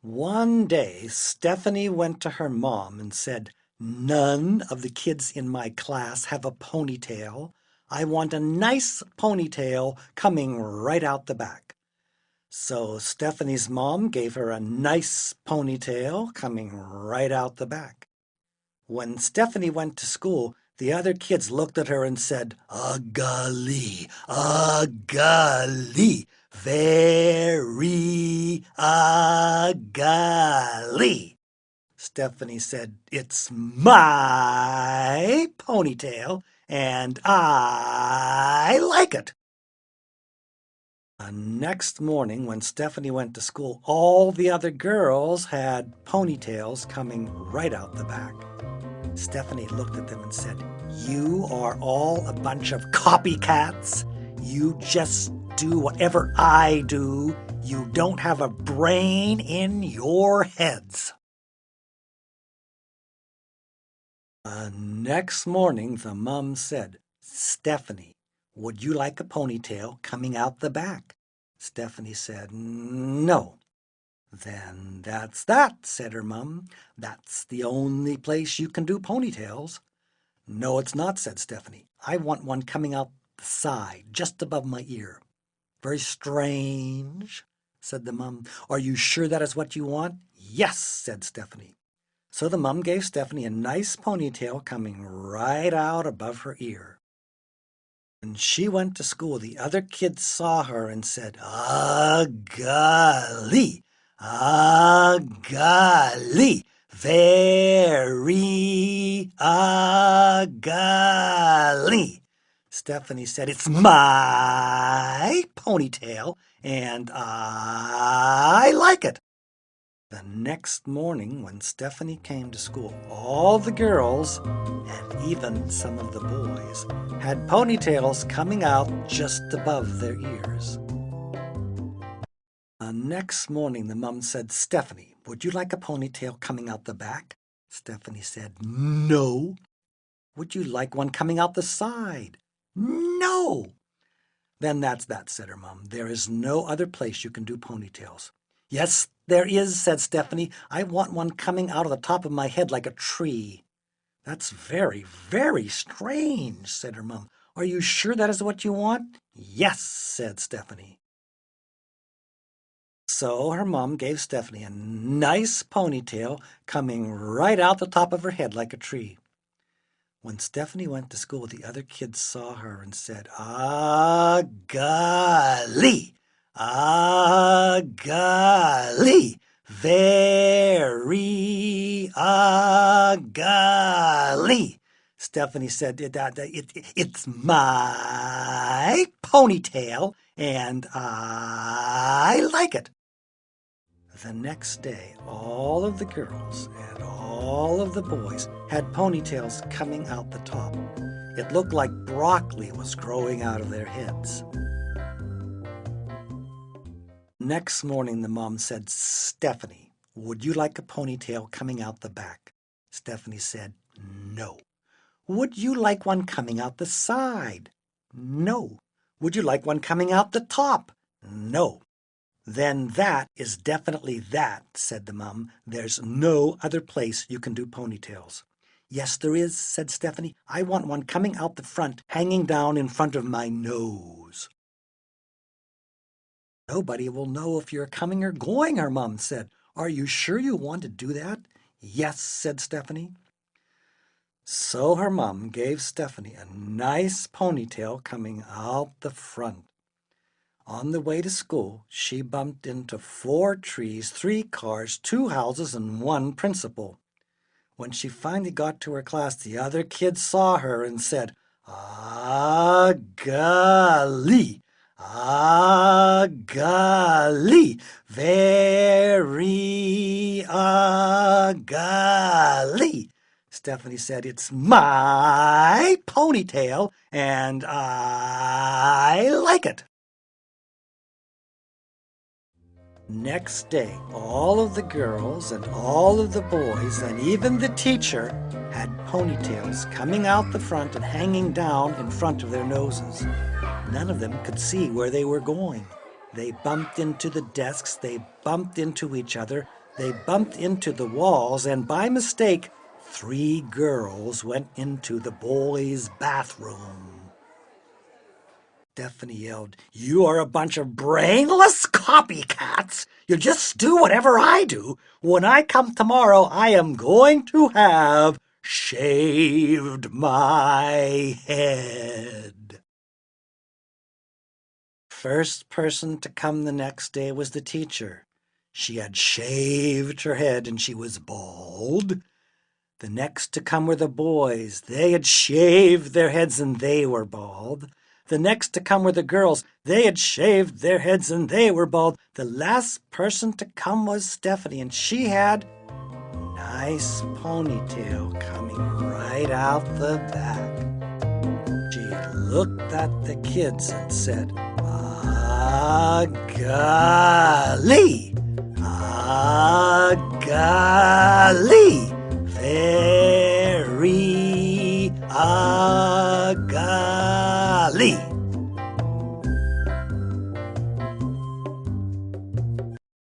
One day, Stephanie went to her mom and said, "None of the kids in my class have a ponytail. I want a nice ponytail coming right out the back." So Stephanie's mom gave her a nice ponytail coming right out the back. When Stephanie went to school, the other kids looked at her and said, "Ugly, ugly, very ugly." Stephanie said, "It's my ponytail, and I like it." The next morning, when Stephanie went to school, all the other girls had ponytails coming right out the back. Stephanie looked at them and said, "You are all a bunch of copycats. You just do whatever I do. You don't have a brain in your heads." The next morning, the mom said, "Stephanie, would you like a ponytail coming out the back?" Stephanie said, "No." "Then that's that," said her mom. "That's the only place you can do ponytails." "No, it's not," said Stephanie. "I want one coming out the side, just above my ear." "Very strange," said the mum. "Are you sure that is what you want?" "Yes," said Stephanie. So the mum gave Stephanie a nice ponytail coming right out above her ear. When she went to school, the other kids saw her and said, "Ugly, ugly, very ugly." Stephanie said, "It's my ponytail, and I like it." The next morning, when Stephanie came to school, all the girls, and even some of the boys, had ponytails coming out just above their ears. The next morning, the mum said, "Stephanie, would you like a ponytail coming out the back?" Stephanie said, "No." "Would you like one coming out the side?" "No." "Then that's that," said her mum. "There is no other place you can do ponytails." "Yes, there is," said Stephanie. "I want one coming out of the top of my head like a tree." "That's very, very strange," said her mum. "Are you sure that is what you want?" "Yes," said Stephanie. So her mum gave Stephanie a nice ponytail coming right out the top of her head like a tree. When Stephanie went to school, the other kids saw her and said, "Ugly, ugly, very ugly." Stephanie said, "It's my ponytail, and I like it." The next day, all of the girls and all of the boys had ponytails coming out the top. It looked like broccoli was growing out of their heads. Next morning, the mom said, "Stephanie, would you like a ponytail coming out the back?" Stephanie said, "No." "Would you like one coming out the side?" "No." "Would you like one coming out the top?" "No." "Then that is definitely that," said the mum. "There's no other place you can do ponytails." "Yes, there is," said Stephanie. "I want one coming out the front, hanging down in front of my nose." "Nobody will know if you're coming or going," her mum said. "Are you sure you want to do that?" "Yes," said Stephanie. So her mum gave Stephanie a nice ponytail coming out the front. On the way to school, she bumped into 4 trees, 3 cars, 2 houses, and 1 principal. When she finally got to her class, the other kids saw her and said, "Ugly, ugly, very ugly." Stephanie said, "It's my ponytail, and I like it." Next day, all of the girls and all of the boys and even the teacher had ponytails coming out the front and hanging down in front of their noses. None of them could see where they were going. They bumped into the desks, they bumped into each other, They bumped into the walls, and by mistake, 3 girls went into the boys' bathroom. Stephanie yelled, "You are a bunch of brainless copycats! You just do whatever I do. When I come tomorrow, I am going to have shaved my head." First person to come the next day was the teacher. She had shaved her head and she was bald. The next to come were the boys. They had shaved their heads and they were bald. The next to come were the girls. They had shaved their heads and they were bald. The last person to come was Stephanie, and she had a nice ponytail coming right out the back. She looked at the kids and said, "Ah, golly! Ah, golly! Very golly!"